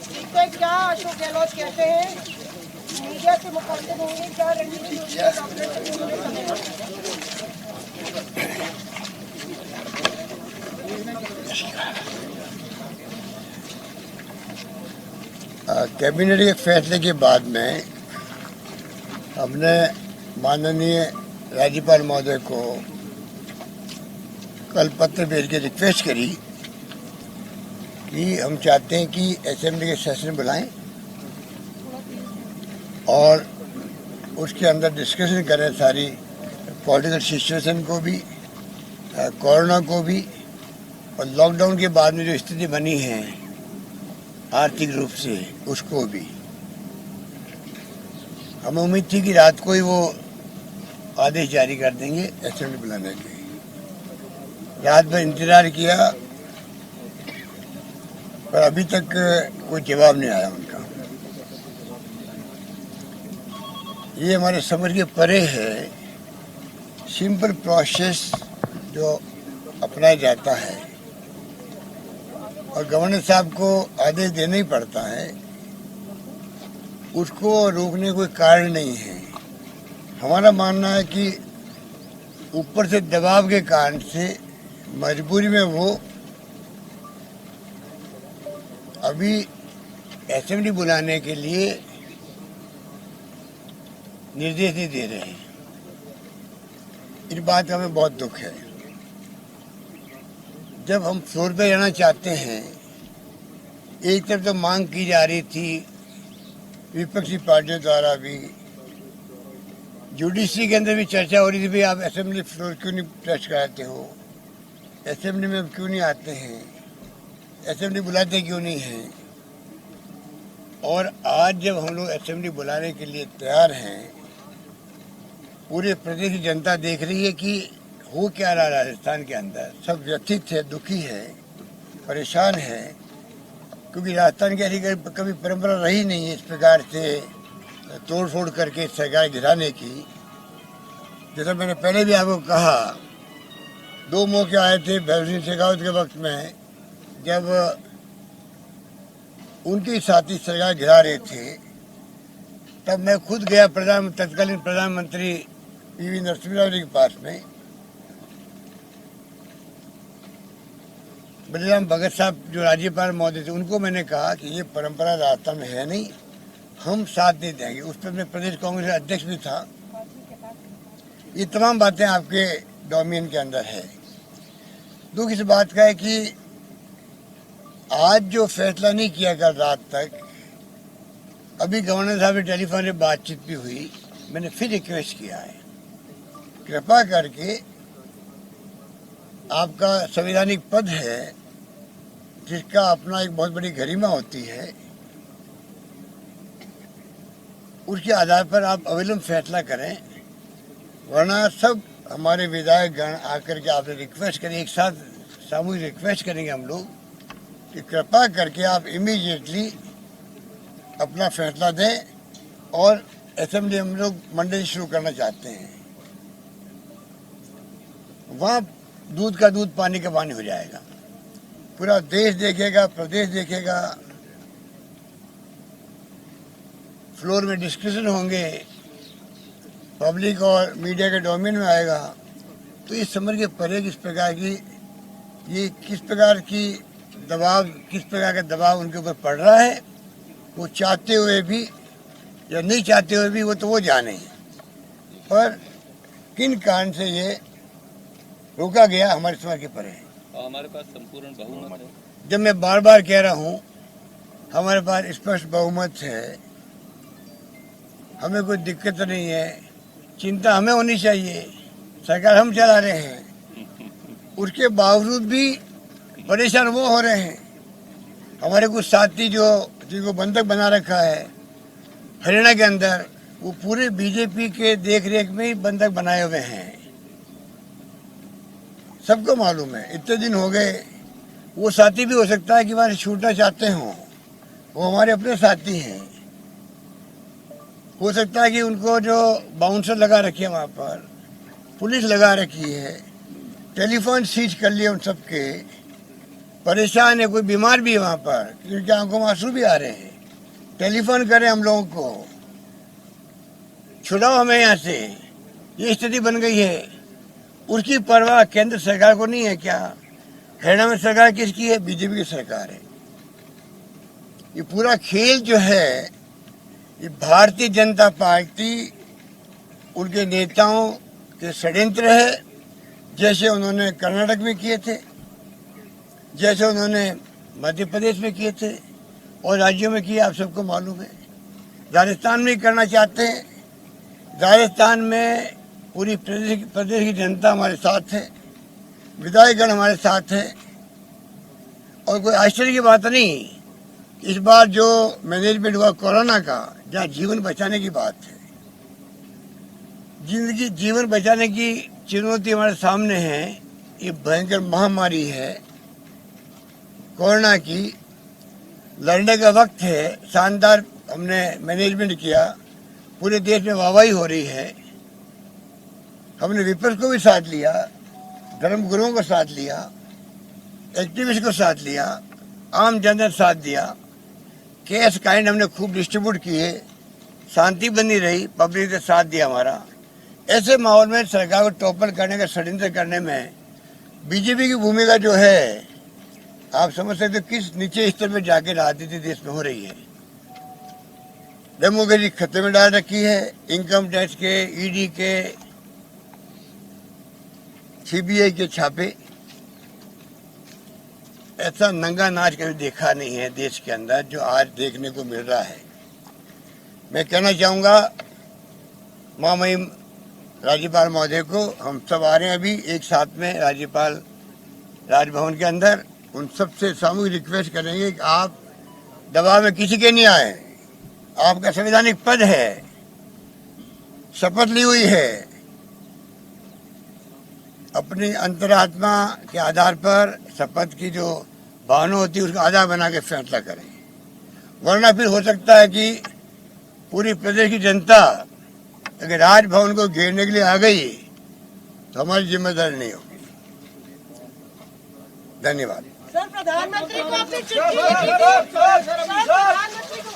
ठीक है, क्या अशोक गहलोत कहते हैं, मीडिया से मुखातिब होंगे, क्या रणनीति होगी कांग्रेस की, उन्होंने कहा। कैबिनेट के फैसले के बाद में हमने माननीय राज्यपाल महोदय को कल पत्र भेज के रिक्वेस्ट करी कि हम चाहते हैं कि असेंबली के सेशन बुलाएं और उसके अंदर डिस्कशन करें सारी पॉलिटिकल सिचुएशन को भी, कोरोना को भी, और लॉकडाउन के बाद में जो स्थिति बनी है आर्थिक रूप से उसको भी। हमें उम्मीद थी कि रात को ही वो आदेश जारी कर देंगे असेंबली बुलाने के। रात भर इंतजार किया पर अभी तक कोई जवाब नहीं आया उनका। ये हमारे समझ के परे है। सिंपल प्रोसेस जो अपनाया जाता है और गवर्नर साहब को आदेश देना ही पड़ता है, उसको रोकने कोई कारण नहीं है। हमारा मानना है कि ऊपर से दबाव के कारण से मजबूरी में वो अभी असेंबली बुलाने के लिए निर्देश नहीं दे रहे हैं। इस बात का हमें बहुत दुख है। जब हम फ्लोर पे रहना चाहते हैं, एक तरफ तो मांग की जा रही थी विपक्षी पार्टियों द्वारा भी, जुडिशरी के अंदर भी चर्चा हो रही थी, भाई आप असेंबली फ्लोर क्यों नहीं टच कराते हो, असेंबली में क्यों नहीं आते हैं, असेंबली बुलाते क्यों नहीं हैं। और आज जब हम लोग असेंबली बुलाने के लिए तैयार हैं, पूरे प्रदेश की जनता देख रही है कि हो क्या रहा राजस्थान के अंदर। सब व्यथित है, दुखी है, परेशान है, क्योंकि राजस्थान की ऐसी कभी परंपरा रही नहीं है इस प्रकार से तोड़ फोड़ करके सरकार गिराने की। जैसा मैंने पहले भी आपको कहा, 2 मौके आए थे भैरव सिंह शेखावत के वक्त में, जब उनके साथी सरकार गिरा रहे थे, तब मैं खुद गया तत्कालीन प्रधानमंत्री पीवी नरसिम्हा राव जी के पास में। बलिराम भगत साहब जो राज्यपाल महोदय थे, उनको मैंने कहा कि ये परंपरा राजस्थान में है नहीं, हम साथ नहीं देंगे। उस पर मैं प्रदेश कांग्रेस अध्यक्ष भी था। ये तमाम बातें आपके डोमेन के अंदर है। दुख इस बात का है कि आज जो फैसला नहीं किया कल रात तक, अभी गवर्नर साहब से टेलीफोन पे बातचीत भी हुई, मैंने फिर रिक्वेस्ट किया है, कृपा करके आपका संवैधानिक पद है जिसका अपना एक बहुत बड़ी गरिमा होती है, उसके आधार पर आप अविलंब फैसला करें, वरना सब हमारे विधायक गण आकर के आपसे रिक्वेस्ट करें, एक साथ सामूहिक रिक्वेस्ट करेंगे हम लोग कि कृपा करके आप इमीडिएटली अपना फैसला दें और असेंबली हम लोग मंडे शुरू करना चाहते हैं। वहाँ दूध का दूध पानी का पानी हो जाएगा, पूरा देश देखेगा, प्रदेश देखेगा, फ्लोर में डिस्कशन होंगे, पब्लिक और मीडिया के डोमेन में आएगा। तो इस समझ के परे किस प्रकार की ये किस प्रकार का दबाव उनके ऊपर पड़ रहा है, वो चाहते हुए भी या नहीं चाहते हुए भी, वो तो वो जाने। पर किन कारण से ये रोका गया हमारे समझ के परे है। हमारे पास संपूर्ण बहुमत है। जब मैं बार बार कह रहा हूँ हमारे पास स्पष्ट बहुमत है, हमें कोई दिक्कत नहीं है, चिंता हमें होनी चाहिए, सरकार हम चला रहे हैं, उसके बावजूद भी परेशान वो हो रहे हैं। हमारे कुछ साथी जो जिनको बंधक बना रखा है हरियाणा के अंदर, वो पूरे बीजेपी के देख रेख में ही बंधक बनाए हुए हैं। सबको मालूम है, इतने दिन हो गए। वो साथी भी हो सकता है कि हमारे छूटना चाहते हों, वो हमारे अपने साथी हैं। हो सकता है कि उनको जो बाउंसर लगा रखी है, वहाँ पर पुलिस लगा रखी है, टेलीफोन सीज कर लिए उन सबके, परेशान है, कोई बीमार भी है वहाँ पर, क्योंकि आंखों में आंसू भी आ रहे हैं। टेलीफोन करें हम लोगों को, छुड़ाओ हमें यहाँ से, ये स्थिति बन गई है। उसकी परवाह केंद्र सरकार को नहीं है क्या? हरियाणा में सरकार किसकी है? बीजेपी की सरकार है। ये पूरा खेल जो है, ये भारतीय जनता पार्टी, उनके नेताओं के षड्यंत्र है, जैसे उन्होंने कर्नाटक में किए थे, जैसे उन्होंने मध्य प्रदेश में किए थे और राज्यों में किए, आप सबको मालूम है। राजस्थान में करना चाहते हैं। राजस्थान में पूरी प्रदेश की जनता हमारे साथ है, विधायकगण हमारे साथ है, और कोई आश्चर्य की बात नहीं। इस बार जो मैनेजमेंट हुआ कोरोना का, जहाँ जीवन बचाने की बात है, जीवन बचाने की चुनौती हमारे सामने है। ये भयंकर महामारी है कोरोना की, लड़ने का वक्त है। शानदार हमने मैनेजमेंट किया, पूरे देश में वाहवाही हो रही है। हमने विपक्ष को भी साथ लिया, धर्मगुरुओं को साथ लिया, एक्टिविस्ट को साथ लिया, आम जनता साथ दिया। कैश काइंड हमने खूब डिस्ट्रीब्यूट किए, शांति बनी रही, पब्लिक ने साथ दिया हमारा। ऐसे माहौल में सरकार को टॉपल करने का षड्यंत्र करने में बीजेपी की भूमिका जो है, आप समझ सकते हो किस नीचे स्तर पर जाके राजनीति देश में हो रही है। डेमोक्रेसी खतरे में डाल रखी है। इनकम टैक्स के, ईडी के, सीबीआई के छापे, ऐसा नंगा नाच कभी देखा नहीं है देश के अंदर जो आज देखने को मिल रहा है। मैं कहना चाहूँगा महामहिम राज्यपाल महोदय को, हम सब आ रहे हैं अभी एक साथ में राज्यपाल राजभवन के अंदर, उन सबसे सामूहिक रिक्वेस्ट करेंगे कि आप दबाव में किसी के नहीं आए। आपका संवैधानिक पद है, शपथ ली हुई है, अपनी अंतरात्मा के आधार पर शपथ की जो भावना होती है उसका आधार बना के फैसला करें, वरना फिर हो सकता है कि पूरी प्रदेश की जनता अगर राजभवन को घेरने के लिए आ गई तो हमारी जिम्मेदारी नहीं होगी। धन्यवाद। सर, प्रधानमंत्री को अपनी चिट्ठी लिखी थी। सर, प्रधानमंत्री को